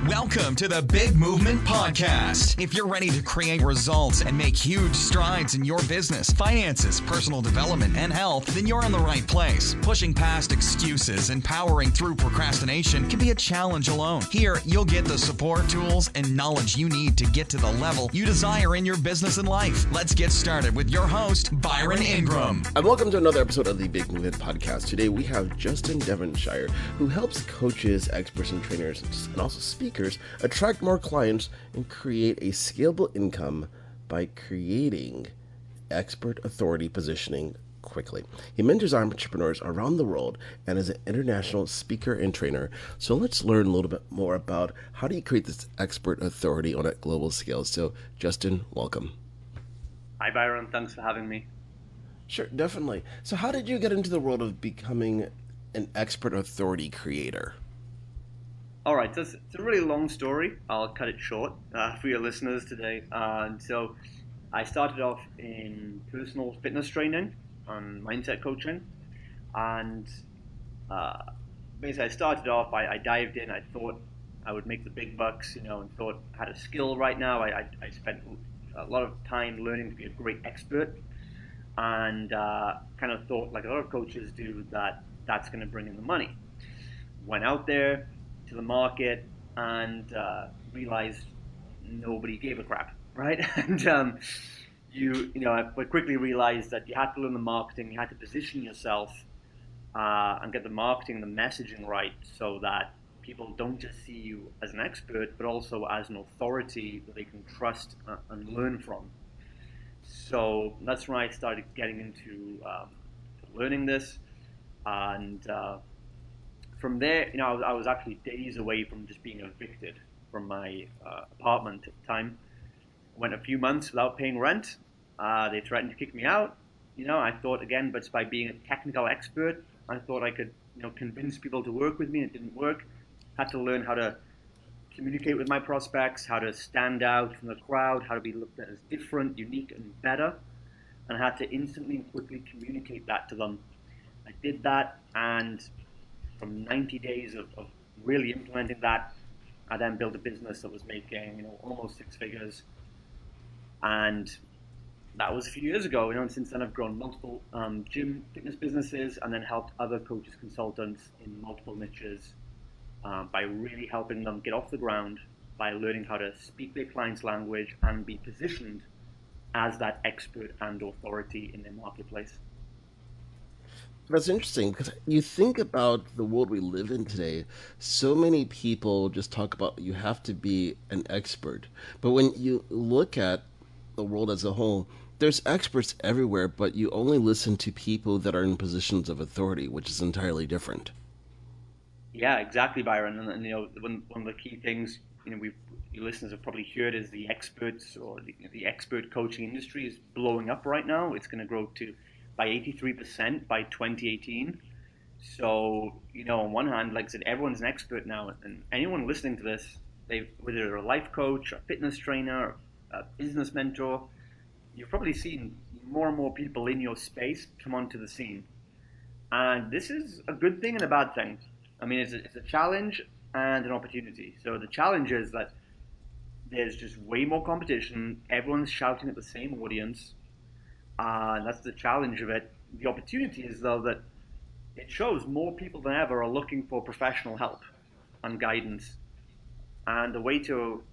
Welcome to the Big Movement Podcast. If you're ready to create results and make huge strides in your business, finances, personal development, and health, then you're in the right place. Pushing past excuses and powering through procrastination can be a challenge alone. Here, you'll get the support, tools, and knowledge you need to get to the level you desire in your business and life. Let's get started with your host, Byron Ingram. And welcome to another episode of the Big Movement Podcast. Today we have Justin Devonshire, who helps coaches, experts, and trainers, and also speakers attract more clients and create a scalable income by creating expert authority positioning quickly. He mentors entrepreneurs around the world and is an international speaker and trainer. So let's learn a little bit more about how do you create this expert authority on a global scale. So Justin, welcome. Hi Byron, thanks for having me. Sure, definitely. So how did you get into the world of becoming an expert authority creator? All right, so it's a really long story. I'll cut it short for your listeners today. So I started off in personal fitness training and mindset coaching. And basically I started off, I dived in, I thought I would make the big bucks, and thought I had a skill right now. I spent a lot of time learning to be a great expert and kind of thought, like a lot of coaches do, that that's going to bring in the money. Went out there to the market and realized nobody gave a crap, right? And I quickly realized that you had to learn the marketing, you had to position yourself and get the marketing, the messaging right, so that people don't just see you as an expert, but also as an authority that they can trust and learn from. So that's when I started getting into learning this, and from there, I was actually days away from just being evicted from my apartment at the time. Went a few months without paying rent. They threatened to kick me out. I thought again, but by being a technical expert, I thought I could, convince people to work with me. It didn't work. Had to learn how to communicate with my prospects, how to stand out from the crowd, how to be looked at as different, unique, and better, and I had to instantly and quickly communicate that to them. I did that, and from 90 days of really implementing that, I then built a business that was making, almost six figures. And that was a few years ago, and since then I've grown multiple gym fitness businesses and then helped other coaches, consultants in multiple niches by really helping them get off the ground by learning how to speak their client's language and be positioned as that expert and authority in their marketplace. That's interesting because you think about the world we live in today. So many people just talk about you have to be an expert. But when you look at the world as a whole, there's experts everywhere, but you only listen to people that are in positions of authority, which is entirely different. Yeah, exactly, Byron. And one of the key things, your listeners have probably heard is the experts or the expert coaching industry is blowing up right now. It's going to grow by 83% by 2018. So, on one hand, like I said, everyone's an expert now, and anyone listening to this, whether they're a life coach, a fitness trainer, a business mentor, you've probably seen more and more people in your space come onto the scene. And this is a good thing and a bad thing. I mean, it's a challenge and an opportunity. So the challenge is that there's just way more competition. Everyone's shouting at the same audience. That's the challenge of it. The opportunity is, though, that it shows more people than ever are looking for professional help and guidance. And the way to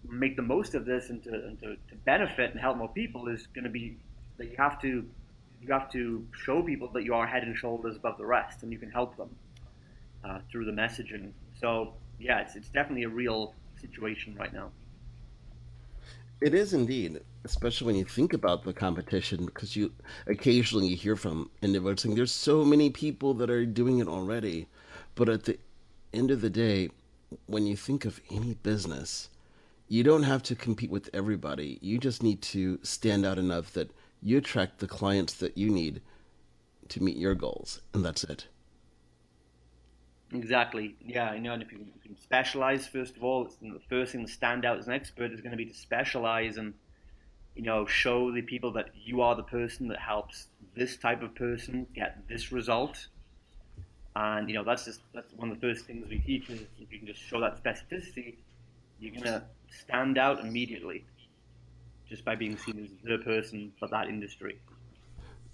make the most of this and to benefit and help more people is going to be that you have to show people that you are head and shoulders above the rest, and you can help them through the messaging. So yeah, it's definitely a real situation right now. It is indeed, especially when you think about the competition, because you occasionally hear from individuals saying there's so many people that are doing it already. But at the end of the day, when you think of any business, you don't have to compete with everybody. You just need to stand out enough that you attract the clients that you need to meet your goals, and that's it. Exactly. Yeah, and if you can specialize, first of all, the first thing to stand out as an expert is going to be to specialize and, show the people that you are the person that helps this type of person get this result. And that's one of the first things we teach is if you can just show that specificity, you're gonna stand out immediately just by being seen as the person for that industry.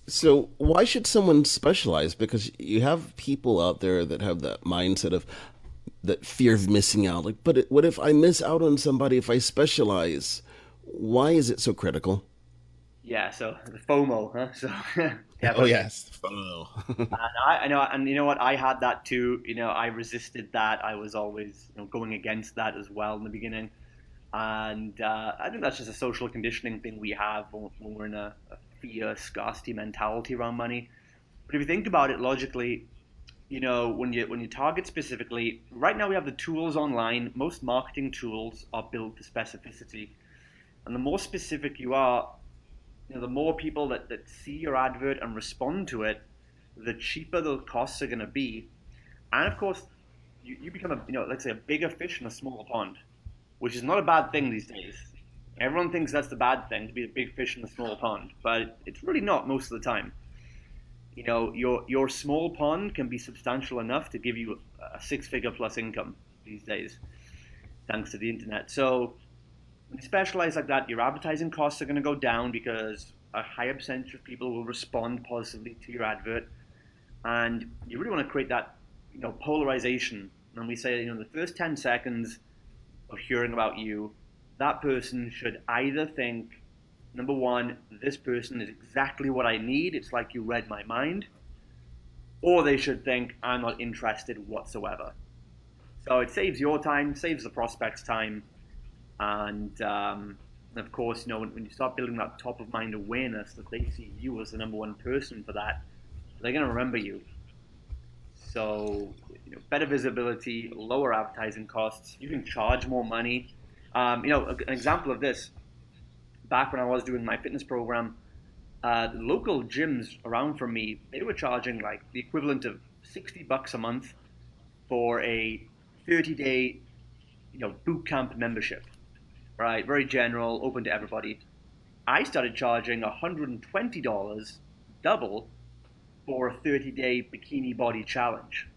So why should someone specialize? Because you have people out there that have that mindset of that fear of missing out. Like, but what if I miss out on somebody if I specialize? Why is it so critical? Yeah, so the FOMO, huh? So Oh definitely. yes, FOMO. And I know, and you know what? I had that too. I resisted that. I was always, going against that as well in the beginning. And I think that's just a social conditioning thing we have when we're in a fear scarcity mentality around money. But if you think about it logically, when you target specifically, right now we have the tools online. Most marketing tools are built for specificity, and the more specific you are, the more people that see your advert and respond to it, the cheaper the costs are going to be. And of course, you become let's say a bigger fish in a smaller pond, which is not a bad thing these days. Everyone thinks that's the bad thing, to be a big fish in a small pond, but it's really not most of the time. Your small pond can be substantial enough to give you a six-figure plus income these days, thanks to the internet. So when you specialize like that, your advertising costs are going to go down because a higher percentage of people will respond positively to your advert, and you really want to create that polarization. And we say, the first 10 seconds of hearing about you, that person should either think, number one, this person is exactly what I need, it's like you read my mind, or they should think, I'm not interested whatsoever. So it saves your time, saves the prospect's time, and of course, when you start building that top of mind awareness that they see you as the number one person for that, they're going to remember you. So, better visibility, lower advertising costs. You can charge more money. An example of this, back when I was doing my fitness program, the local gyms around from me, they were charging like the equivalent of $60 a month for a 30-day, boot camp membership, right? Very general, open to everybody. I started charging $120, double, for a 30-day bikini body challenge,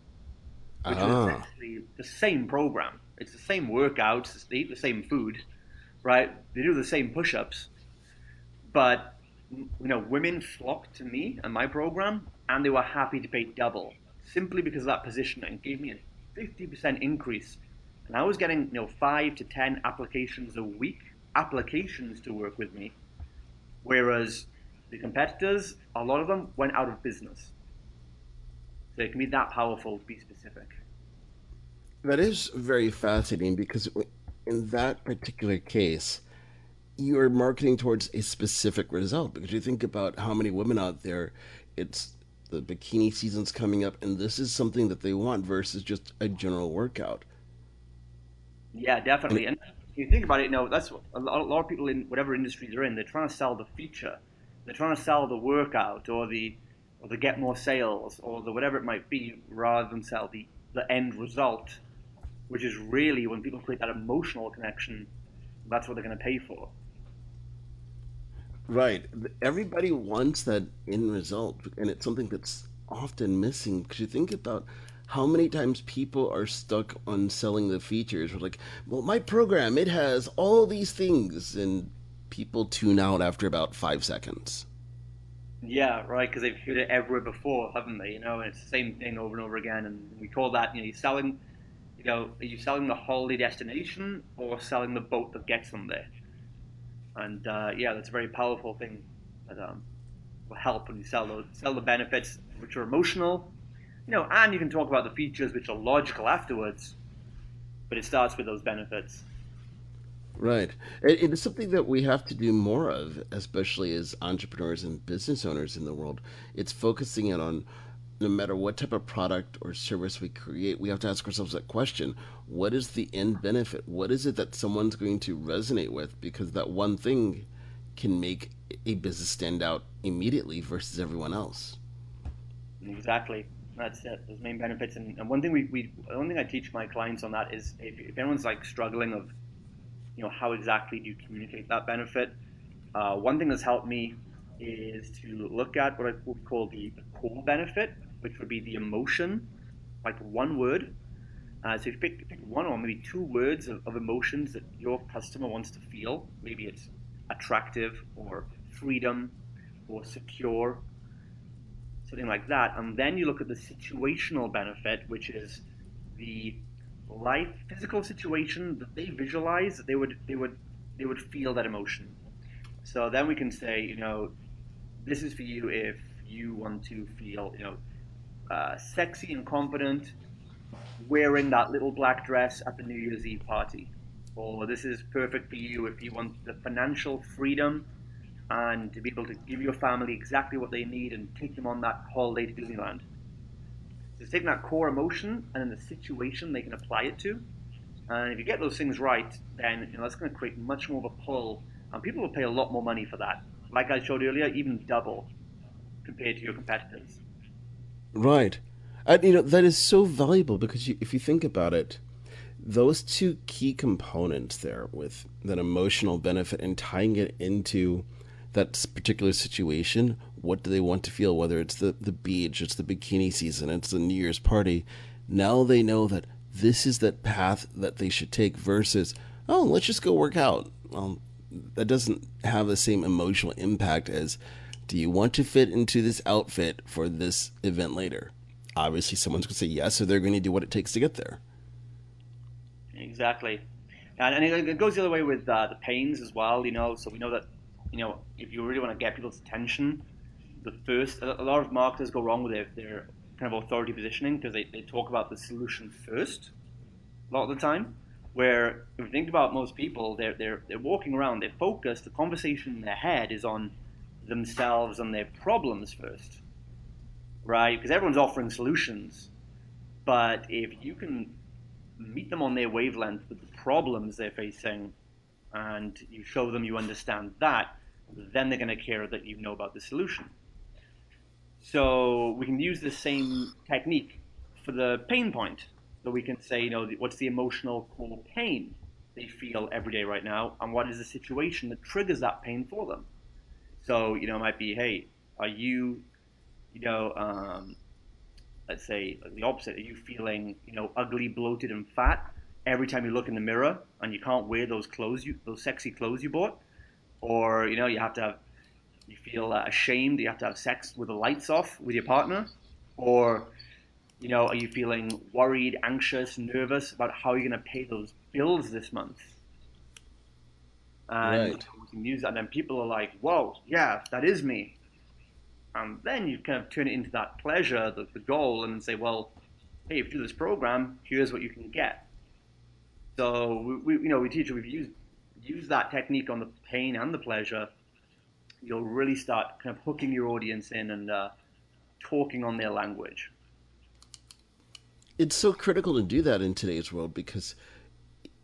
which was Ah, essentially the same program. It's the same workouts, they eat the same food, right? They do the same push-ups, but women flocked to me and my program, and they were happy to pay double simply because of that positioning. Gave me a 50% increase, and I was getting 5 to 10 applications a week, applications to work with me, whereas the competitors, a lot of them went out of business. So it can be that powerful to be specific. that is very fascinating because in that particular case, you're marketing towards a specific result. Because you think about how many women out there, it's the bikini season's coming up, and this is something that they want versus just a general workout. Yeah, And definitely. And if you think about it, that's what a lot of people in whatever industry they're in. They're trying to sell the feature, they're trying to sell the workout or the get more sales or the whatever it might be, rather than sell the end result, which is really when people create that emotional connection. That's what they're going to pay for. right, everybody wants that end result, and it's something that's often missing. Because you think about how many times people are stuck on selling the features. We're like, well, my program, it has all these things, and people tune out after about 5 seconds. Yeah, right. Because they've heard it everywhere before, haven't they? And it's the same thing over and over again. And we call that, you're selling. Are you selling the holiday destination or selling the boat that gets them there? And yeah, that's a very powerful thing that will help when you sell the benefits, which are emotional. And you can talk about the features, which are logical afterwards. But it starts with those benefits. Right. It is something that we have to do more of, especially as entrepreneurs and business owners in the world. It's focusing in on no matter what type of product or service we create, we have to ask ourselves that question. What is the end benefit? What is it that someone's going to resonate with? Because that one thing can make a business stand out immediately versus everyone else. Exactly. That's it. Those main benefits. And one thing one thing I teach my clients on that is if anyone's like struggling of how exactly do you communicate that benefit. One thing that's helped me is to look at what I would call the core benefit, which would be the emotion like one word. So if you pick one or maybe two words of emotions that your customer wants to feel. Maybe it's attractive or freedom or secure, something like that. And then you look at the situational benefit, which is the physical situation that they visualize that they would feel that emotion. So then we can say, this is for you if you want to feel, sexy and confident wearing that little black dress at the New Year's Eve party. Or this is perfect for you if you want the financial freedom and to be able to give your family exactly what they need and take them on that holiday to Disneyland. So it's taking that core emotion and then the situation they can apply it to. And if you get those things right, then that's going to create much more of a pull, and people will pay a lot more money for that. Like I showed earlier, even double compared to your competitors. Right. And, that is so valuable because if you think about it, those two key components there with that emotional benefit and tying it into that particular situation, what do they want to feel, whether it's the beach, it's the bikini season, it's the New Year's party, now they know that this is that path that they should take versus, oh, let's just go work out. Well, that doesn't have the same emotional impact as, do you want to fit into this outfit for this event later? Obviously, someone's going to say yes, so they're going to do what it takes to get there. Exactly. And it goes the other way with the pains as well, so we know that, if you really want to get people's attention, a lot of marketers go wrong with their kind of authority positioning because they talk about the solution first a lot of the time, where if you think about most people, they're walking around, they're focused, the conversation in their head is on themselves and their problems first, right? Because everyone's offering solutions, but if you can meet them on their wavelength with the problems they're facing and you show them you understand that, then they're going to care that you know about the solution. So we can use the same technique for the pain point. So we can say, what's the emotional core pain they feel every day right now, and what is the situation that triggers that pain for them? So, it might be, hey, are you, let's say the opposite. Are you feeling, ugly, bloated, and fat every time you look in the mirror, and you can't wear those sexy clothes you bought? Or, you feel ashamed, you have to have sex with the lights off with your partner? Or, are you feeling worried, anxious, nervous about how you're going to pay those bills this month? And right. we can use that, and then people are like, whoa, yeah, that is me. And then you kind of turn it into that pleasure, the goal, and say, well, hey, if you do this program, here's what you can get. So we teach you, if you use that technique on the pain and the pleasure, you'll really start kind of hooking your audience in and talking on their language. It's so critical to do that in today's world because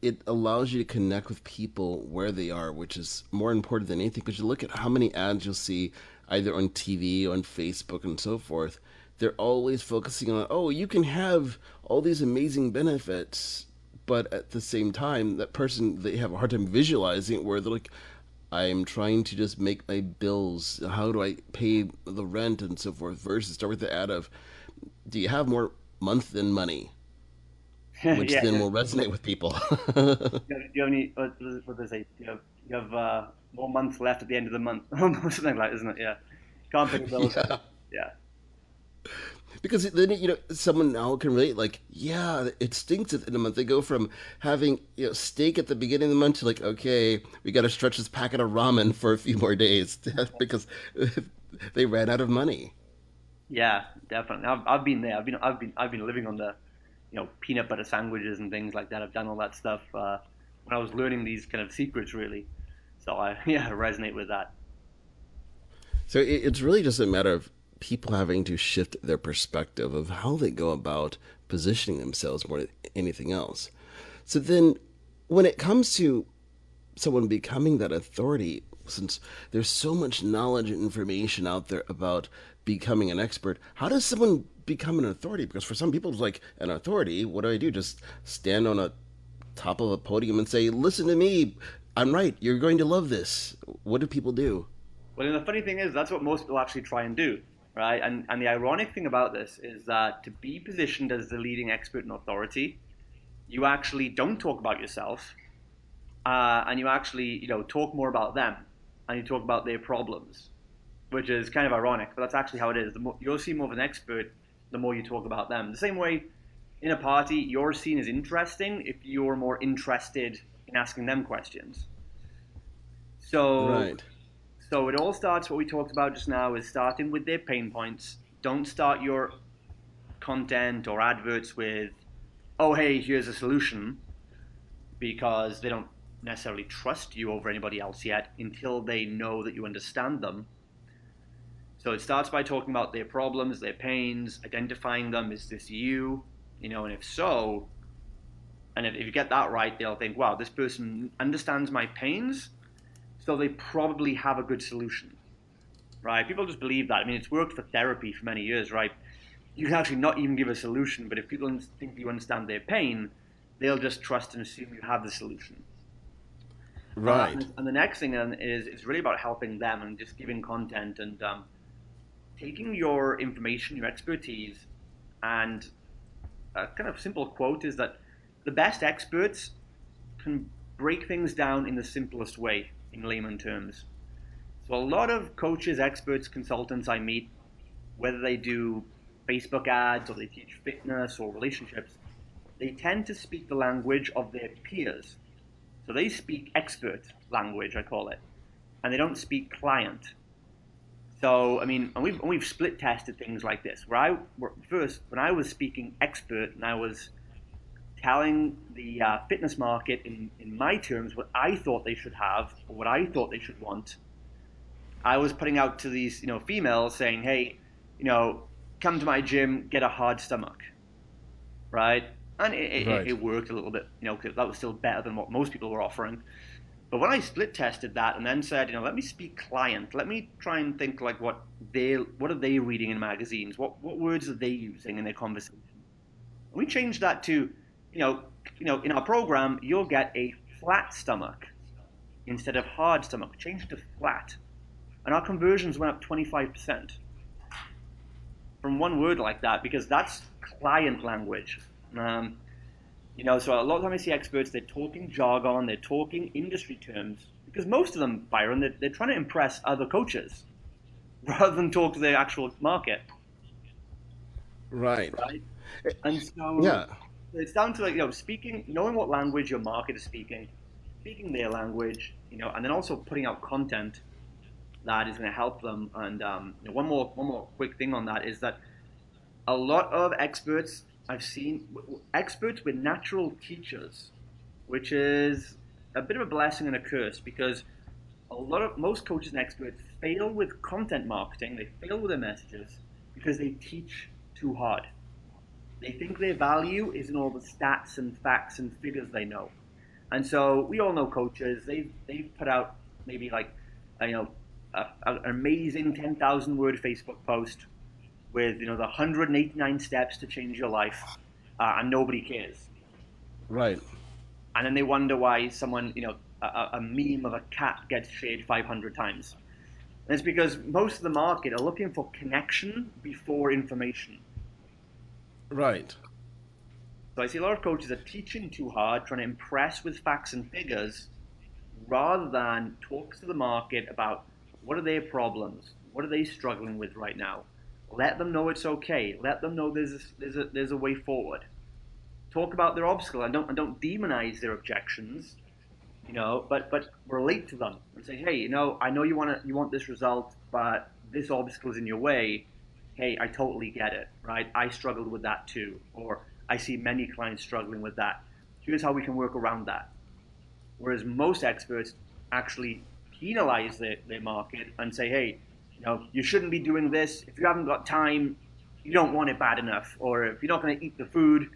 it allows you to connect with people where they are, which is more important than anything. Because you look at how many ads you'll see either on TV, on Facebook, and so forth. They're always focusing on, oh, you can have all these amazing benefits, but at the same time, that person, they have a hard time visualizing it, where they're like, I'm trying to just make my bills. How do I pay the rent and so forth? Versus start with the ad of, do you have more month than money? Which Yeah. then will resonate with people. Do you have any, what do they say? You have more months left at the end of the month. Something like that, isn't it? Yeah. Can't pay the bills. Yeah. Yeah. Because then, someone now can relate, like, yeah, it stinks at the end of the month. They go from having, steak at the beginning of the month to like, okay, we got to stretch this packet of ramen for a few more days because they ran out of money. Yeah, definitely. I've been there. I've been living on the, peanut butter sandwiches and things like that. I've done all that stuff when I was learning these kind of secrets, really. So I resonate with that. So it's really just a matter of people having to shift their perspective of how they go about positioning themselves more than anything else. So then when it comes to someone becoming that authority, since there's so much knowledge and information out there about becoming an expert, how does someone become an authority? Because for some people, it's like, an authority, what do? Just stand on a top of a podium and say, listen to me, I'm right, you're going to love this. What do people do? Well, and the funny thing is, that's what most people actually try and do, right? And the ironic thing about this is that to be positioned as the leading expert and authority, you actually don't talk about yourself, and you actually, talk more about them, and you talk about their problems, which is kind of ironic, but that's actually how it is. The more, you'll see more of an expert, the more you talk about them. The same way, in a party, you're seen as interesting if you're more interested in asking them questions. So, Right. so it all starts, what we talked about just now, is starting with their pain points. Don't start your content or adverts with, oh, hey, here's a solution, because they don't necessarily trust you over anybody else yet until they know that you understand them. So it starts by talking about their problems, their pains, identifying them. Is this you? And if so, and if you get that right, they'll think, wow, this person understands my pains, so they probably have a good solution, right? People just believe that. I mean, it's worked for therapy for many years, right? You can actually not even give a solution, but if people think you understand their pain, they'll just trust and assume you have the solution. Right. And the next thing then is really about helping them and just giving content and taking your information, your expertise, and a kind of simple quote is that the best experts can break things down in the simplest way, in layman terms. So a lot of coaches, experts, consultants I meet, whether they do Facebook ads or they teach fitness or relationships, they tend to speak the language of their peers. So they speak expert language, I call it, and they don't speak client. So, I mean, and we've split tested things like this, when I was speaking expert and I was telling the fitness market in my terms what I thought they should have or what I thought they should want, I was putting out to these, females saying, hey, come to my gym, get a hard stomach, right? And it worked a little bit, because that was still better than what most people were offering. But when I split tested that and then said, let me speak client, let me try and think like what are they reading in magazines? What words are they using in their conversation? And we changed that to, in our program, you'll get a flat stomach instead of hard stomach. Change it to flat. And our conversions went up 25% from one word like that, because that's client language. So a lot of time I see experts, they're talking jargon, they're talking industry terms, because most of them, Byron, they're trying to impress other coaches rather than talk to the actual market. Right. And so it's down to speaking, knowing what language your market is speaking their language, and then also putting out content that is going to help them. And one more quick thing on that is that a lot of experts I've seen, experts with natural teachers, which is a bit of a blessing and a curse, because most coaches and experts fail with content marketing. They fail with their messages because they teach too hard. They think their value is in all the stats and facts and figures they know. And so we all know coaches. They've put out maybe like an amazing 10,000 word Facebook post with the 189 steps to change your life, and nobody cares. Right. And then they wonder why someone, a meme of a cat gets shared 500 times. And it's because most of the market are looking for connection before information. Right. So I see a lot of coaches are teaching too hard, trying to impress with facts and figures, rather than talk to the market about what are their problems, what are they struggling with right now. Let them know it's okay. Let them know there's a way forward. Talk about their obstacle and don't demonize their objections, but relate to them and say, hey, I know you want this result, but this obstacle is in your way. Hey, I totally get it, right? I struggled with that too, or I see many clients struggling with that. Here's how we can work around that. Whereas most experts actually penalize their market and say, hey, you shouldn't be doing this. If you haven't got time, you don't want it bad enough. Or if you're not going to eat the food,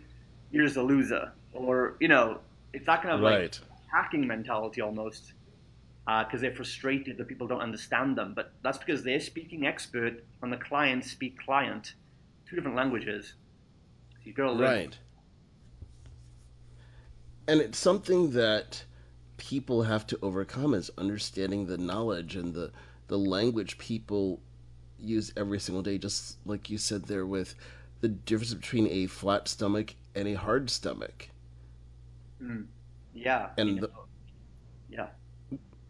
you're just a loser. Or, it's that kind of like hacking mentality almost, because they're frustrated that people don't understand them. But that's because they're speaking expert and the clients speak client, two different languages. So you've got to learn. Right. And it's something that people have to overcome, is understanding the knowledge and the language people use every single day, just like you said there with the difference between a flat stomach and a hard stomach. Mm. Yeah, And yeah.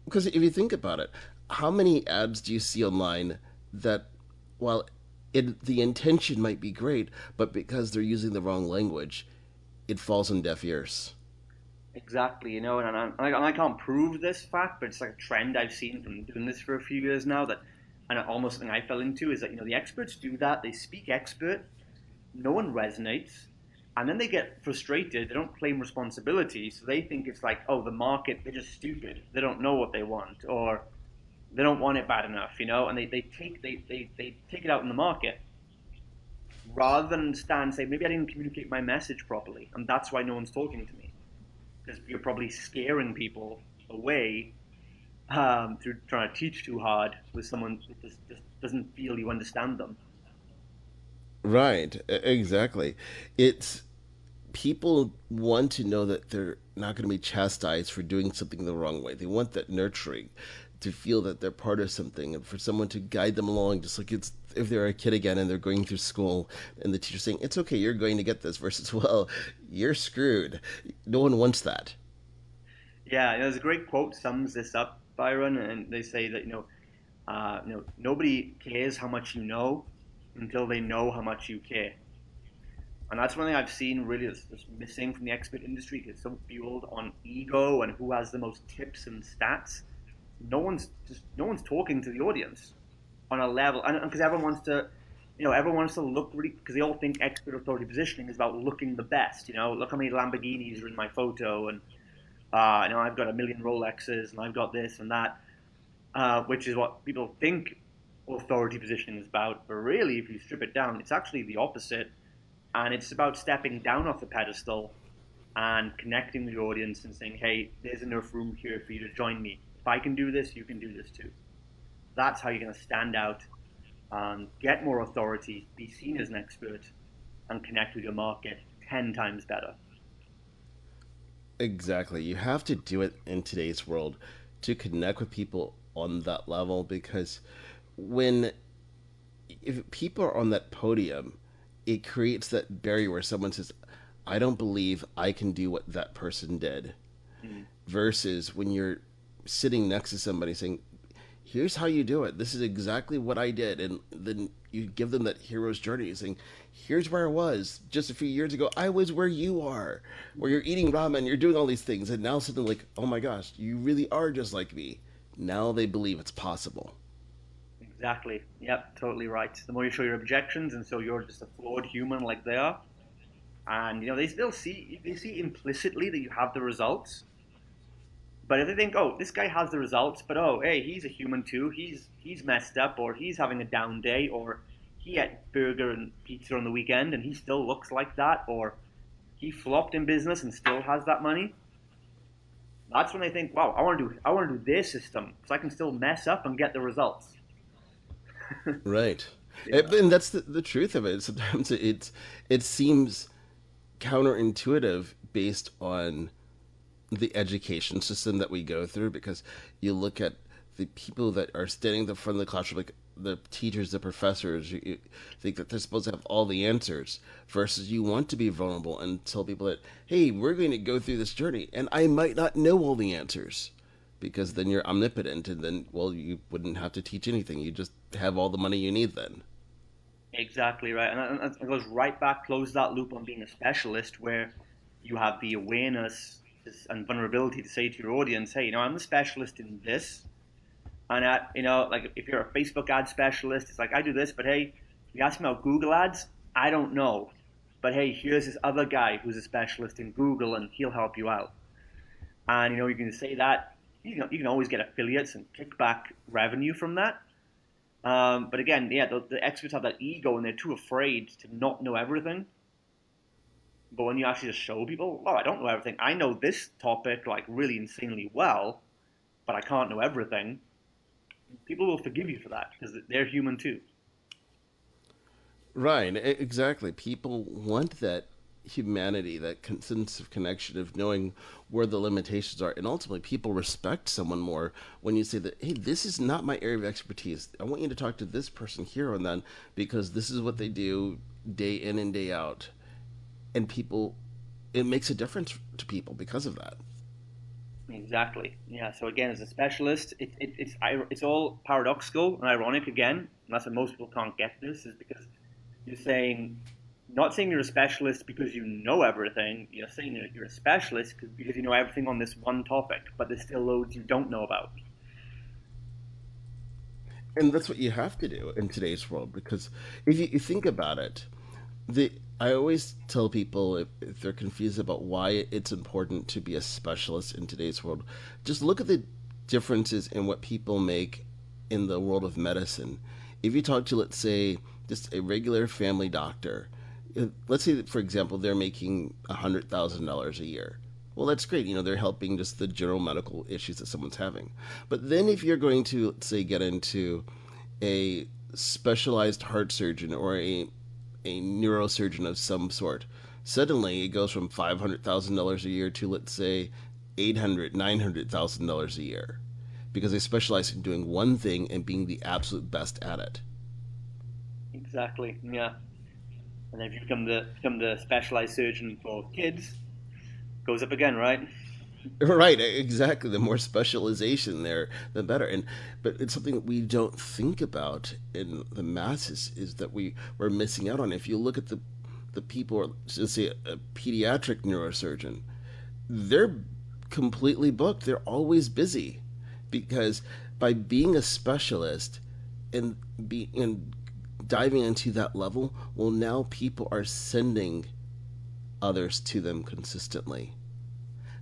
because if you think about it, how many ads do you see online that, while the intention might be great, but because they're using the wrong language, it falls on deaf ears? Exactly, and I can't prove this fact, but it's like a trend I've seen from doing this for a few years now. That, and almost something I fell into is that the experts do that. They speak expert, no one resonates, and then they get frustrated. They don't claim responsibility, so they think it's like, oh, the market, they're just stupid. They don't know what they want, or they don't want it bad enough, and they take it out in the market rather than stand and say, maybe I didn't communicate my message properly, and that's why no one's talking to me, because you're probably scaring people away through trying to teach too hard with someone that just doesn't feel you understand them. Right, exactly. It's people want to know that they're not going to be chastised for doing something the wrong way. They want that nurturing, to feel that they're part of something, and for someone to guide them along, just like it's if they're a kid again and they're going through school and the teacher saying, it's okay, you're going to get this, versus, well, you're screwed. No one wants that. Yeah, there's a great quote sums this up, Byron, and they say that nobody cares how much you know until they know how much you care. And that's one thing I've seen really that's missing from the expert industry. It's so fueled on ego and who has the most tips and stats. No one's talking to the audience on a level, and because everyone wants to look really, because they all think expert authority positioning is about looking the best. Look how many Lamborghinis are in my photo, and I've got a million Rolexes, and I've got this and that, which is what people think authority positioning is about. But really, if you strip it down, it's actually the opposite, and it's about stepping down off the pedestal and connecting with your audience and saying, hey, there's enough room here for you to join me. If I can do this, you can do this too. That's how you're going to stand out, get more authority, be seen as an expert, and connect with your market 10 times better. Exactly. You have to do it in today's world to connect with people on that level, because when if people are on that podium, it creates that barrier where someone says, I don't believe I can do what that person did. Mm-hmm. Versus when you're sitting next to somebody saying, here's how you do it. This is exactly what I did. And then you give them that hero's journey, saying, here's where I was just a few years ago. I was where you are, where you're eating ramen, you're doing all these things. And now suddenly like, oh my gosh, you really are just like me. Now they believe it's possible. Exactly. Yep, totally right. The more you show your objections, and so you're just a flawed human like they are, and they see implicitly that you have the results. But if they think, oh, this guy has the results, but oh, hey, he's a human too. He's messed up, or he's having a down day, or he ate burger and pizza on the weekend and he still looks like that, or he flopped in business and still has that money. That's when they think, wow, I want to do their system so I can still mess up and get the results. Right. Yeah. And that's the truth of it. Sometimes it seems counterintuitive based on the education system that we go through, because you look at the people that are standing in the front of the classroom, like the teachers, the professors, you think that they're supposed to have all the answers, versus you want to be vulnerable and tell people that, hey, we're going to go through this journey and I might not know all the answers, because then you're omnipotent, and then, well, you wouldn't have to teach anything. You just have all the money you need then. Exactly right. And it goes right back, close that loop on being a specialist, where you have the awareness and vulnerability to say to your audience, hey, I'm the specialist in this. And like if you're a Facebook ad specialist, it's like, I do this, but hey, you ask me about Google ads, I don't know. But hey, here's this other guy who's a specialist in Google and he'll help you out. And you can say that, you can always get affiliates and kickback revenue from that. But again, yeah, the experts have that ego and they're too afraid to not know everything. But when you actually just show people, oh, I don't know everything. I know this topic like really insanely well, but I can't know everything. People will forgive you for that because they're human too. Right, exactly. People want that humanity, that sense of connection, of knowing where the limitations are. And ultimately, people respect someone more when you say that, hey, this is not my area of expertise. I want you to talk to this person here and then, because this is what they do day in and day out. And people, it makes a difference to people because of that. Exactly. Yeah. So again, as a specialist, it's all paradoxical and ironic again. And that's why most people can't get this, is because you're saying, not saying you're a specialist because you know everything. You're saying that you're a specialist because you know everything on this one topic, but there's still loads you don't know about. And that's what you have to do in today's world, because if you think about it, I always tell people, if they're confused about why it's important to be a specialist in today's world, just look at the differences in what people make in the world of medicine. If you talk to, let's say, just a regular family doctor, let's say that, for example, they're making $100,000 a year. Well, that's great. They're helping just the general medical issues that someone's having. But then if you're going to, let's say, get into a specialized heart surgeon or a neurosurgeon of some sort, suddenly it goes from $500,000 a year to, let's say, $900,000 a year, because they specialize in doing one thing and being the absolute best at it. Exactly. Yeah. And then if you become the specialized surgeon for kids, goes up again, right? Right, exactly. The more specialization there, the better. But it's something that we don't think about in the masses, is that we're missing out on. If you look at the people, let's say a pediatric neurosurgeon, they're completely booked. They're always busy, because by being a specialist and diving into that level, well, now people are sending others to them consistently.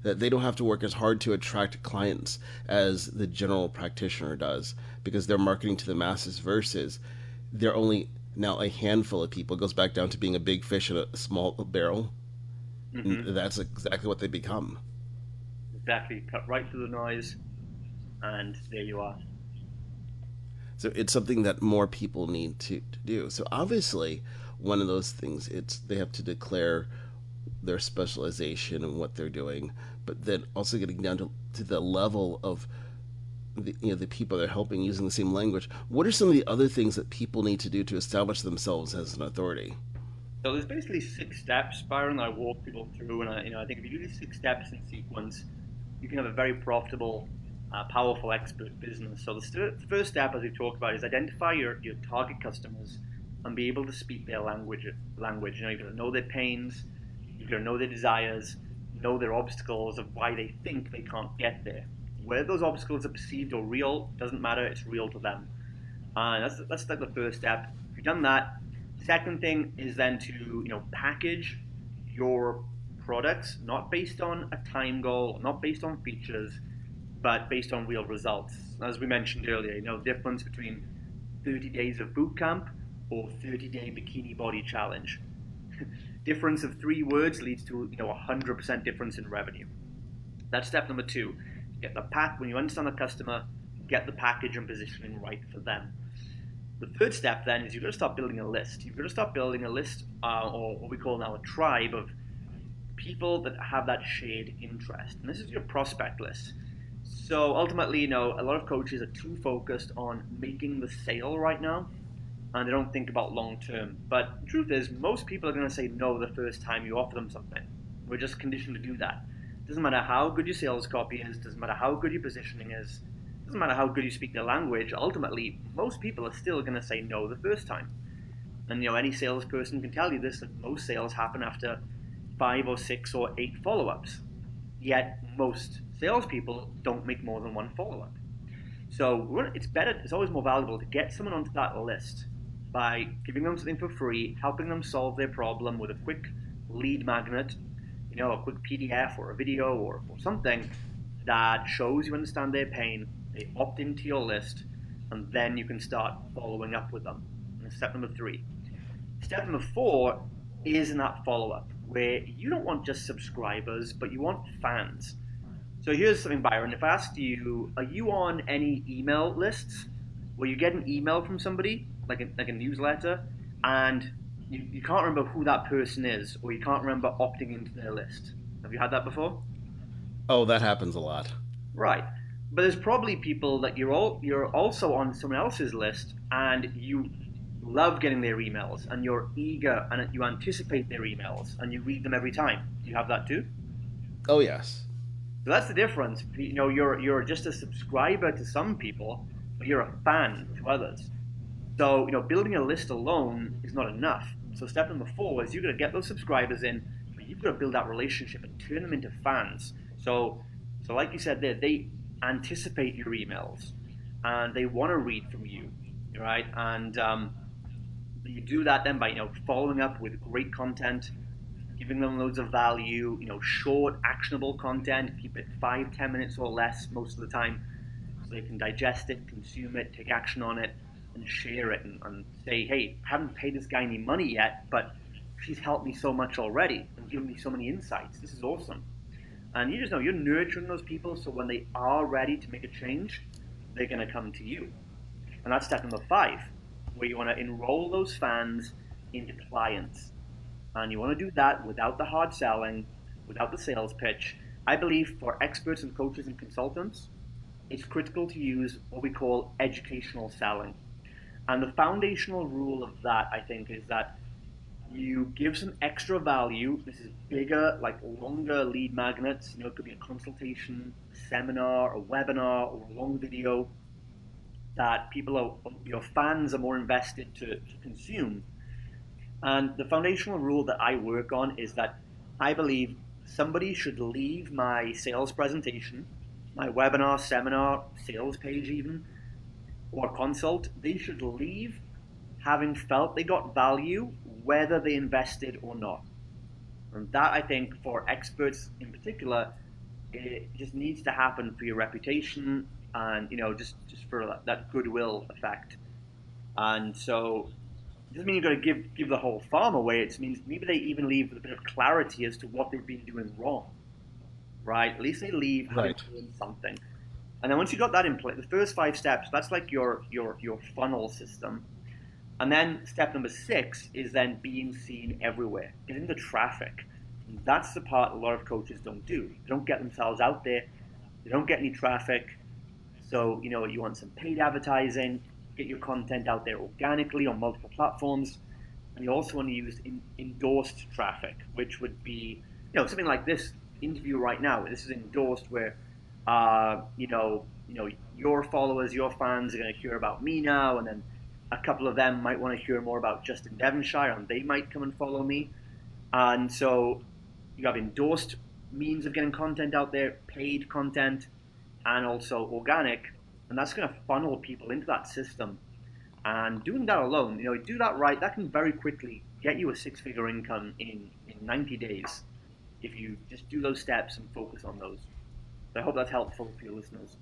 That they don't have to work as hard to attract clients as the general practitioner does, because they're marketing to the masses, versus they're only now a handful of people. It goes back down to being a big fish in a small barrel. Mm-hmm. And that's exactly what they become. Exactly. Cut right through the noise, and there you are. So it's something that more people need to do. So obviously, one of those things, they have to declare their specialization and what they're doing, but then also getting down to the level of the people they're helping, using the same language. What are some of the other things that people need to do to establish themselves as an authority? So there's basically 6 steps, Byron, that I walk people through, and I think if you do these 6 steps in sequence, you can have a very profitable, powerful expert business. So the first step, as we've talked about, is identify your target customers and be able to speak their language. You've got to know their pains, you've got to know their desires, know their obstacles of why they think they can't get there. Whether those obstacles are perceived or real doesn't matter. It's real to them. And that's like the first step. If you've done that, second thing is then to package your products not based on a time goal, not based on features, but based on real results. As we mentioned earlier, difference between 30 days of boot camp or 30-day bikini body challenge. Difference of 3 words leads to 100% difference in revenue. That's step number 2. Get the pack. When you understand the customer, get the package and positioning right for them. The third step then is you've got to start building a list. You've got to start building a list, or what we call now a tribe of people that have that shared interest. And this is your prospect list. So ultimately, a lot of coaches are too focused on making the sale right now, and they don't think about long term. But the truth is, most people are going to say no the first time you offer them something. We're just conditioned to do that. Doesn't matter how good your sales copy is, doesn't matter how good your positioning is, doesn't matter how good you speak their language, ultimately, most people are still going to say no the first time. And any salesperson can tell you this, that most sales happen after 5 or 6 or 8 follow-ups. Yet most salespeople don't make more than 1 follow-up. So it's always more valuable to get someone onto that list by giving them something for free, helping them solve their problem with a quick lead magnet, a quick PDF or a video or something that shows you understand their pain. They opt into your list, and then you can start following up with them. And that's step number 3. Step number 4 is in that follow-up, where you don't want just subscribers, but you want fans. So here's something, Byron. If I asked you, are you on any email lists where you get an email from somebody, like a newsletter, and you can't remember who that person is, or you can't remember opting into their list. Have you had that before? Oh, that happens a lot. Right. But there's probably people that you're also on someone else's list, and you love getting their emails, and you're eager, and you anticipate their emails, and you read them every time. Do you have that too? Oh, yes. So that's the difference. You're just a subscriber to some people, but you're a fan to others. So building a list alone is not enough. So step number 4 is you've got to get those subscribers in, but you've got to build that relationship and turn them into fans. So like you said there, they anticipate your emails, and they want to read from you, right? And you do that then by following up with great content, giving them loads of value, short, actionable content. Keep it 5-10 minutes or less most of the time, so they can digest it, consume it, take action on it, and share it, and say, hey, I haven't paid this guy any money yet, but she's helped me so much already and given me so many insights. This is awesome. And you just know you're nurturing those people, so when they are ready to make a change, they're going to come to you. And that's step number 5, where you want to enroll those fans into clients. And you want to do that without the hard selling, without the sales pitch. I believe for experts and coaches and consultants, it's critical to use what we call educational selling. And the foundational rule of that, I think, is that you give some extra value. This is bigger, like longer lead magnets. It could be a consultation, a seminar, a webinar, or a long video that your fans are more invested to consume. And the foundational rule that I work on is that I believe somebody should leave my sales presentation, my webinar, seminar, sales page even, or consult. They should leave having felt they got value, whether they invested or not. And that, I think, for experts in particular, it just needs to happen for your reputation and, just for that goodwill effect. And so it doesn't mean you've got to give the whole farm away. It means maybe they even leave with a bit of clarity as to what they've been doing wrong, right? At least they leave having learned something. And then once you got that in place, the first 5 steps, that's like your funnel system. And then step number 6 is then being seen everywhere, getting the traffic. And that's the part a lot of coaches don't do. They don't get themselves out there. They don't get any traffic. So, you want some paid advertising, get your content out there organically on multiple platforms. And you also want to use endorsed traffic, which would be, something like this interview right now. This is endorsed where, your followers, your fans are going to hear about me now, and then a couple of them might want to hear more about Justin Devonshire, and they might come and follow me. And so you have endorsed means of getting content out there, paid content, and also organic. And that's going to funnel people into that system. And doing that alone, do that right, that can very quickly get you a 6-figure income in 90 days if you just do those steps and focus on those. So I hope that's helpful for your listeners.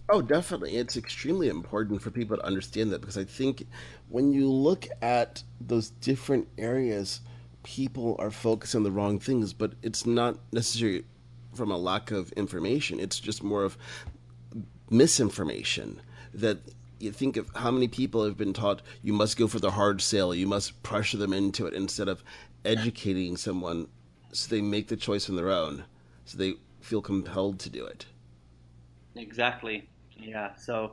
Oh, definitely. It's extremely important for people to understand that, because I think when you look at those different areas, people are focused on the wrong things, but it's not necessarily from a lack of information. It's just more of misinformation. That you think of how many people have been taught you must go for the hard sale, you must pressure them into it, instead of educating someone so they make the choice on their own, so they feel compelled to do it. Exactly. Yeah. So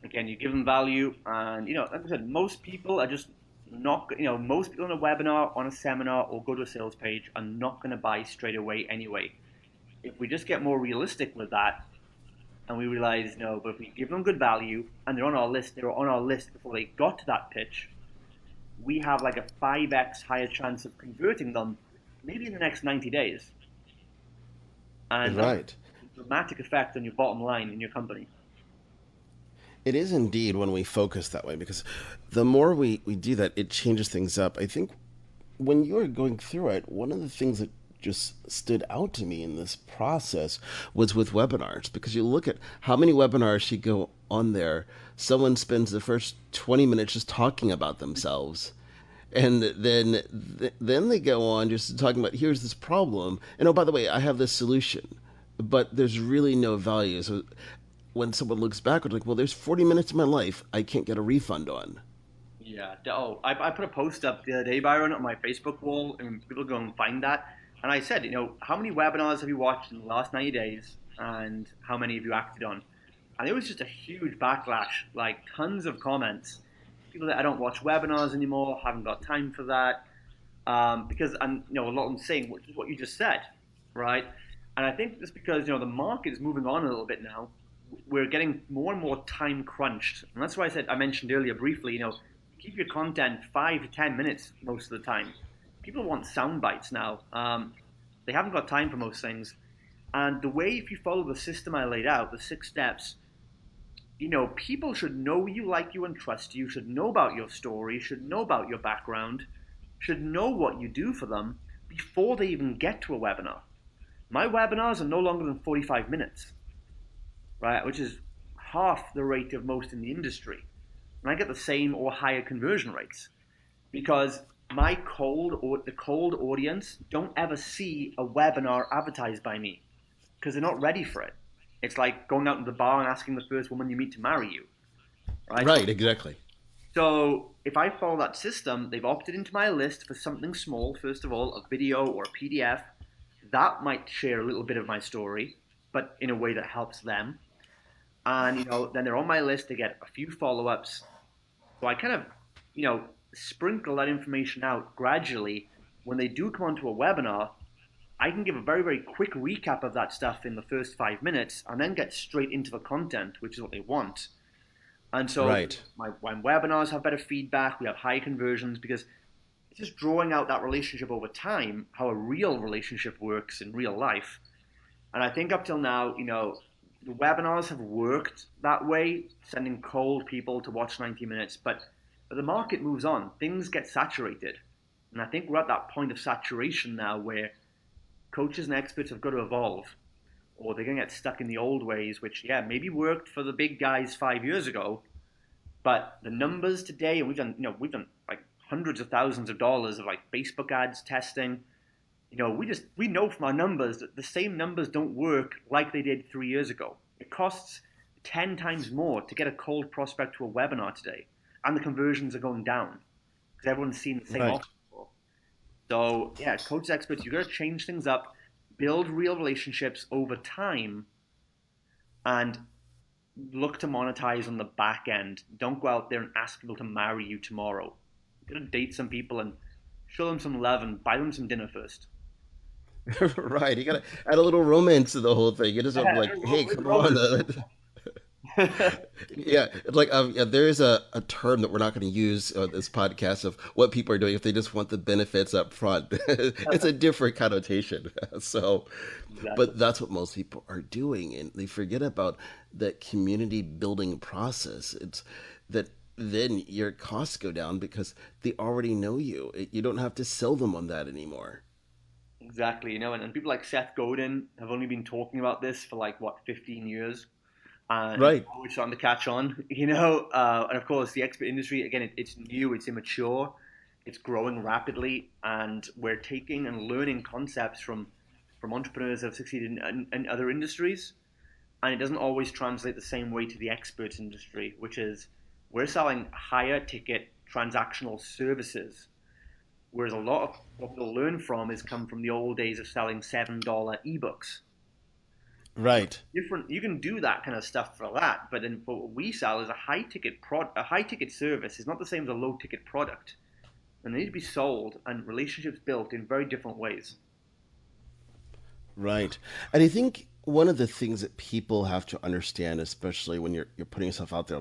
again, you give them value, and like I said, most people are just not. Most people on a webinar, on a seminar, or go to a sales page are not going to buy straight away anyway. If we just get more realistic with that, and we realize no, but if we give them good value and they're on our list, before they got to that pitch, we have like a 5x higher chance of converting them, maybe in the next 90 days. And right. Dramatic effect on your bottom line in your company. It is indeed when we focus that way, because the more we do that, it changes things up. I think when you were going through it, one of the things that just stood out to me in this process was with webinars, because you look at how many webinars you go on there, someone spends the first 20 minutes just talking about themselves. And then they go on just talking about, here's this problem, and oh, by the way, I have this solution. But there's really no value. So when someone looks backward, like, well, there's 40 minutes of my life I can't get a refund on. Yeah. I put a post up the other day, Byron, on my Facebook wall, and people go and find that. And I said, how many webinars have you watched in the last 90 days, and how many have you acted on? And it was just a huge backlash, like tons of comments. People that I don't watch webinars anymore, haven't got time for that, because and a lot of them saying what you just said, right? And I think it's because the market is moving on a little bit now. We're getting more and more time crunched, and that's why I mentioned earlier briefly. Keep your content 5 to 10 minutes most of the time. People want sound bites now. They haven't got time for most things, and the way if you follow the system I laid out, the 6 steps, people should know you, like you, and trust you. Should know about your story. Should know about your background. Should know what you do for them before they even get to a webinar. My webinars are no longer than 45 minutes, right? Which is half the rate of most in the industry. And I get the same or higher conversion rates because the cold audience don't ever see a webinar advertised by me because they're not ready for it. It's like going out to the bar and asking the first woman you meet to marry you, right? Right, exactly. So if I follow that system, they've opted into my list for something small, first of all, a video or a PDF. That might share a little bit of my story, but in a way that helps them. And, then they're on my list to get a few follow-ups. So I kind of, sprinkle that information out gradually. When they do come onto a webinar, I can give a very, very quick recap of that stuff in the first 5 minutes and then get straight into the content, which is what they want. And so Right. my webinars have better feedback, we have high conversions because it's just drawing out that relationship over time, how a real relationship works in real life. And I think up till now, the webinars have worked that way, sending cold people to watch 90 minutes, but the market moves on. Things get saturated. And I think we're at that point of saturation now where coaches and experts have got to evolve, or they're going to get stuck in the old ways, which, maybe worked for the big guys 5 years ago, but the numbers today, and we've done like hundreds of thousands of dollars of like Facebook ads testing. We know from our numbers that the same numbers don't work like they did 3 years ago. It costs 10 times more to get a cold prospect to a webinar today, and the conversions are going down because everyone's seen the same Right. offer before. So coaches, experts, you got to change things up, build real relationships over time, and look to monetize on the back end. Don't go out there and ask people to marry you tomorrow. You got to date some people and show them some love and buy them some dinner first. Right. You gotta add a little romance to the whole thing. You just have like, hey, come on. Yeah, it's like yeah, there is a term that we're not going to use on this podcast of what people are doing if they just want the benefits up front. It's a different connotation. So, Exactly. but that's what most people are doing, and they forget about that community building process. It's that then your costs go down because they already know you. You don't have to sell them on that anymore. Exactly, and people like Seth Godin have only been talking about this for 15 years. And Right. it's always starting to catch on, and of course the expert industry, again, it's new, it's immature, it's growing rapidly, and we're taking and learning concepts from entrepreneurs that have succeeded in other industries, and it doesn't always translate the same way to the expert industry, which is we're selling higher ticket transactional services, whereas a lot of what we'll learn from is come from the old days of selling $7 ebooks. Right. Different, you can do that kind of stuff for that, but then what we sell is a high ticket service is not the same as a low ticket product, and they need to be sold and relationships built in very different ways. Right. And I think one of the things that people have to understand, especially when you're putting yourself out there,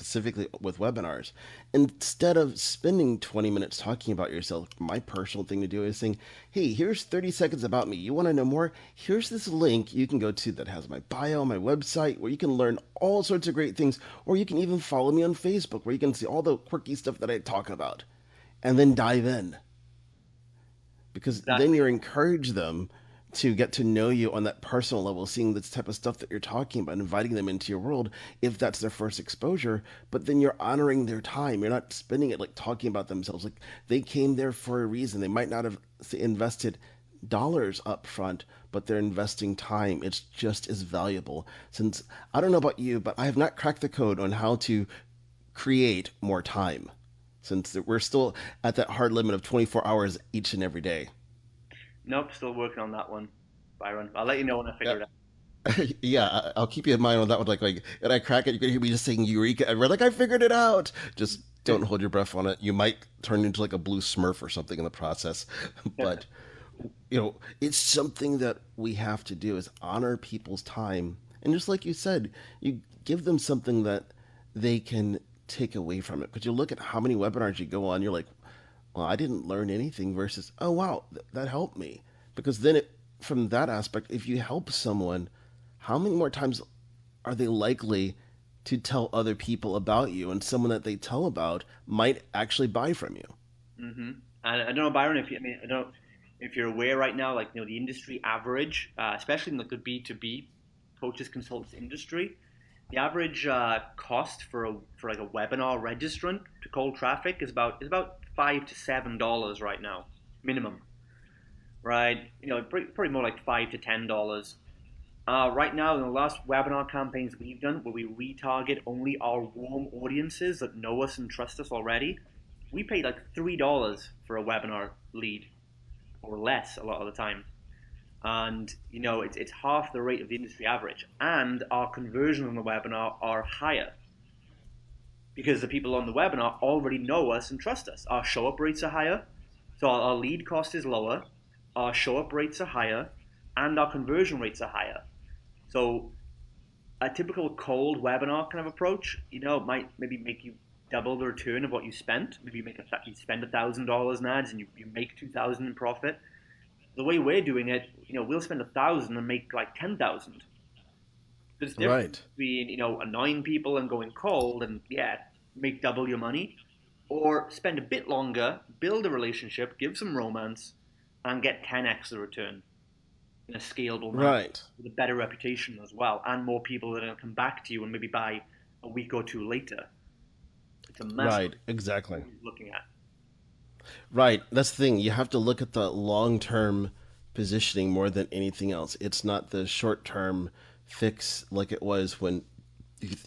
specifically with webinars, instead of spending 20 minutes talking about yourself, my personal thing to do is saying, hey, here's 30 seconds about me. You want to know more? Here's this link you can go to that has my bio, my website, where you can learn all sorts of great things, or you can even follow me on Facebook, where you can see all the quirky stuff that I talk about, and then dive in. Because then you're encourage them to get to know you on that personal level, seeing this type of stuff that you're talking about, inviting them into your world if that's their first exposure. But then you're honoring their time. You're not spending it like talking about themselves. Like they came there for a reason. They might not have invested dollars up front, but they're investing time. It's just as valuable. Since I don't know about you, but I have not cracked the code on how to create more time. since we're still at that hard limit of 24 hours each and every day. Nope, still working on that one, Byron. I'll let you know when I figure it out. Yeah, I'll keep you in mind on that one. Like, and I crack it, you're gonna hear me just saying "Eureka," and we're like, "I figured it out." Just don't hold your breath on it. You might turn into like a blue Smurf or something in the process. But it's something that we have to do is honor people's time, and just like you said, you give them something that they can take away from it. Because you look at how many webinars you go on, you're like, "Well, I didn't learn anything," versus, "Oh wow, that helped me." Because then from that aspect, if you help someone, how many more times are they likely to tell other people about you, and someone that they tell about might actually buy from you? Mm-hmm. And I don't know, Byron, I don't know if you're aware right now, like, the industry average, especially in like the B2B coaches consultants industry, the average cost for like a webinar registrant to cold traffic is about $5 to $7 right now, minimum, right? Probably more like $5 to $10. Right now, in the last webinar campaigns we've done, where we retarget only our warm audiences that know us and trust us already, we paid like $3 for a webinar lead, or less a lot of the time. And it's half the rate of the industry average, and our conversions on the webinar are higher because the people on the webinar already know us and trust us. Our show up rates are higher, so our lead cost is lower, our show up rates are higher, and our conversion rates are higher. So a typical cold webinar kind of approach, might maybe make you double the return of what you spent. Maybe you spend $1,000 in ads and you make $2,000 in profit. The way we're doing it, we'll spend $1,000 and make like 10,000. There's a difference between annoying people and going cold and make double your money, or spend a bit longer, build a relationship, give some romance, and get 10x the return in a scalable manner with a better reputation as well, and more people that are going to come back to you and maybe buy a week or two later. It's a massive exactly. Looking at. Right. That's the thing. You have to look at the long-term positioning more than anything else. It's not the short-term fix like it was when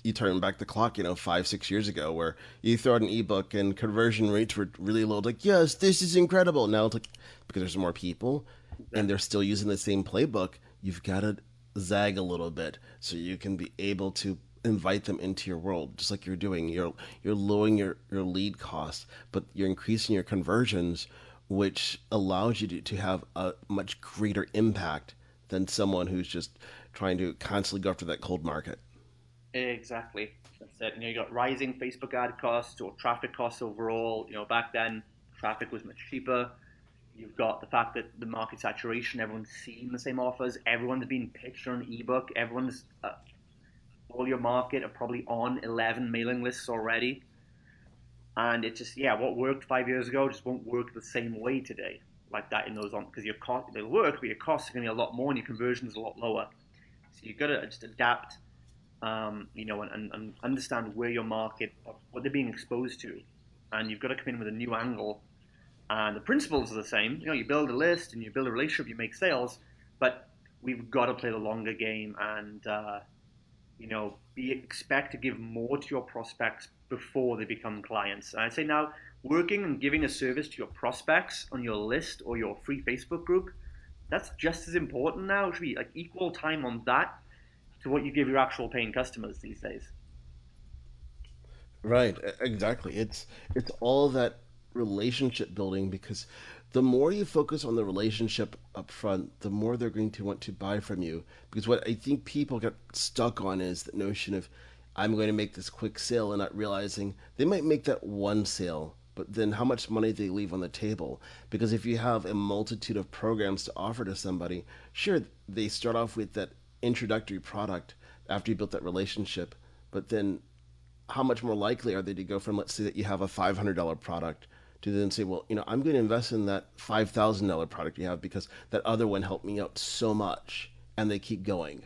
you turn back the clock, 5-6 years ago, where you throw out an ebook and conversion rates were really low. It's like, yes, this is incredible. Now it's like, because there's more people and they're still using the same playbook, you've got to zag a little bit so you can be able to invite them into your world, just like you're doing. You're lowering your lead costs, but you're increasing your conversions, which allows you to have a much greater impact than someone who's just trying to constantly go after that cold market. Exactly. That's it. You got rising Facebook ad costs or traffic costs overall. Back then traffic was much cheaper. You've got the fact that the market saturation, everyone's seeing the same offers, everyone's being pitched on an ebook, everyone's all your market are probably on 11 mailing lists already. And it's just, what worked 5 years ago just won't work the same way today, like that in those on, because your cost, they'll work, but your costs are going to be a lot more and your conversions a lot lower. So you've got to just adapt, and understand where your market, what they're being exposed to. And you've got to come in with a new angle. And the principles are the same. You build a list and you build a relationship, you make sales, but we've got to play the longer game and, expect to give more to your prospects before they become clients. And I'd say now, working and giving a service to your prospects on your list or your free Facebook group, that's just as important now. It should be like equal time on that to what you give your actual paying customers these days. Right, exactly. It's all that relationship building, because the more you focus on the relationship up front, the more they're going to want to buy from you. Because what I think people get stuck on is the notion of, I'm going to make this quick sale, and not realizing they might make that one sale, but then how much money they leave on the table. Because if you have a multitude of programs to offer to somebody, sure, they start off with that introductory product after you built that relationship, but then how much more likely are they to go from, let's say that you have a $500 product, to then say, well, I'm going to invest in that $5,000 product you have because that other one helped me out so much, and they keep going.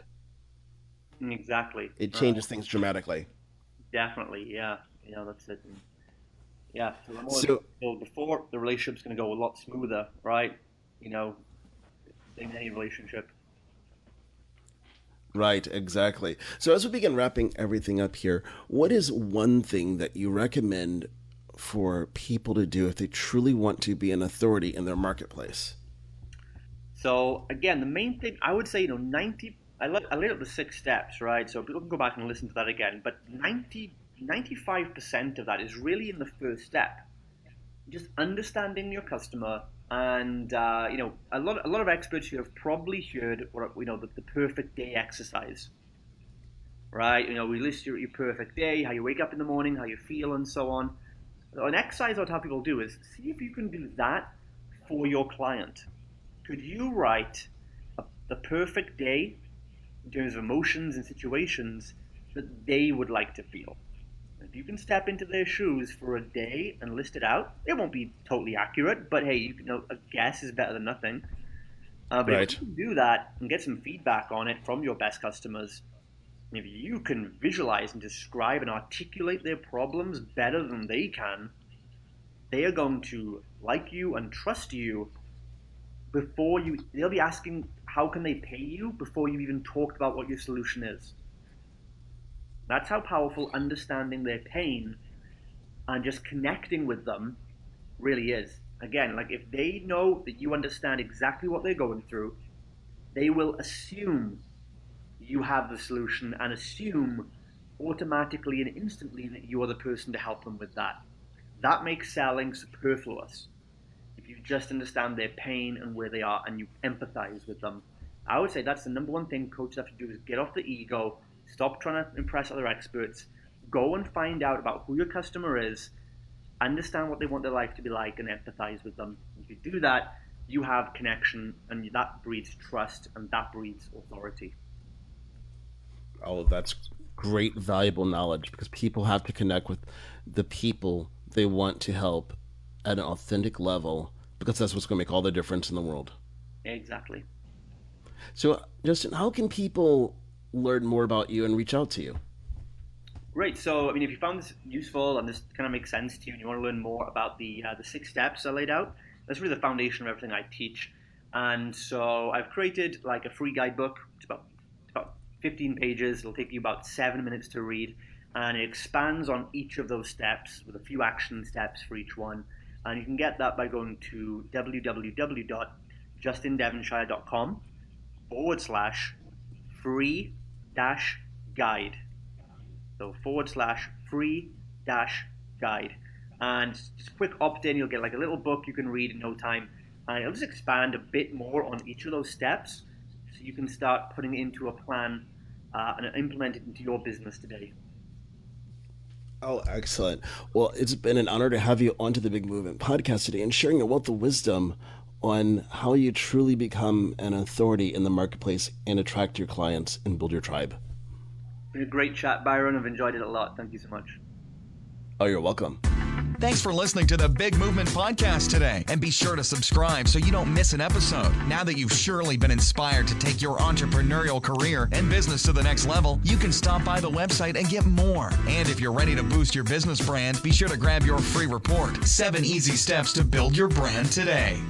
Exactly. It changes things dramatically. Definitely, yeah. That's it. Yeah. So before, the relationship's going to go a lot smoother, right? In any relationship. Right, exactly. So as we begin wrapping everything up here, what is one thing that you recommend for people to do if they truly want to be an authority in their marketplace? So again, the main thing I would say, I laid out the 6 steps, right? So people can go back and listen to that again. But 95% of that is really in the first step, just understanding your customer. And a lot of experts here have probably heard the perfect day exercise, right? We list your perfect day, how you wake up in the morning, how you feel, and so on. So an exercise I would have people do is see if you can do that for your client. Could you write the perfect day in terms of emotions and situations that they would like to feel? If you can step into their shoes for a day and list it out, it won't be totally accurate, but hey, a guess is better than nothing. But Right. if you can do that and get some feedback on it from your best customers, if you can visualize and describe and articulate their problems better than they can, they are going to like you and trust you they'll be asking how can they pay you before you even talked about what your solution is. That's how powerful understanding their pain and just connecting with them really is. Again, like if they know that you understand exactly what they're going through, they will assume you have the solution and assume automatically and instantly that you are the person to help them with that. That makes selling superfluous. If you just understand their pain and where they are and you empathize with them, I would say that's the number one thing coaches have to do is get off the ego, stop trying to impress other experts, go and find out about who your customer is, understand what they want their life to be like, and empathize with them. If you do that, you have connection, and that breeds trust, and that breeds authority. Oh, that's great, valuable knowledge, because people have to connect with the people they want to help at an authentic level, because that's what's going to make all the difference in the world. Exactly. So, Justin, how can people learn more about you and reach out to you? Great. So, if you found this useful and this kind of makes sense to you and you want to learn more about the 6 steps I laid out, that's really the foundation of everything I teach. And so I've created like a free guidebook. It's about 15 pages. It'll take you about 7 minutes to read. And it expands on each of those steps with a few action steps for each one. And you can get that by going to www.justindevonshire.com/free-guide. So /free-guide. And just a quick opt-in, you'll get like a little book you can read in no time. And it'll just expand a bit more on each of those steps so you can start putting it into a plan and implement it into your business today. Oh, excellent. Well, it's been an honor to have you onto the Big Movement podcast today and sharing a wealth of wisdom on how you truly become an authority in the marketplace and attract your clients and build your tribe. It's been a great chat, Byron. I've enjoyed it a lot. Thank you so much. Oh, you're welcome. Thanks for listening to the Big Movement Podcast today. And be sure to subscribe so you don't miss an episode. Now that you've surely been inspired to take your entrepreneurial career and business to the next level, you can stop by the website and get more. And if you're ready to boost your business brand, be sure to grab your free report, 7 Easy Steps to Build Your Brand Today.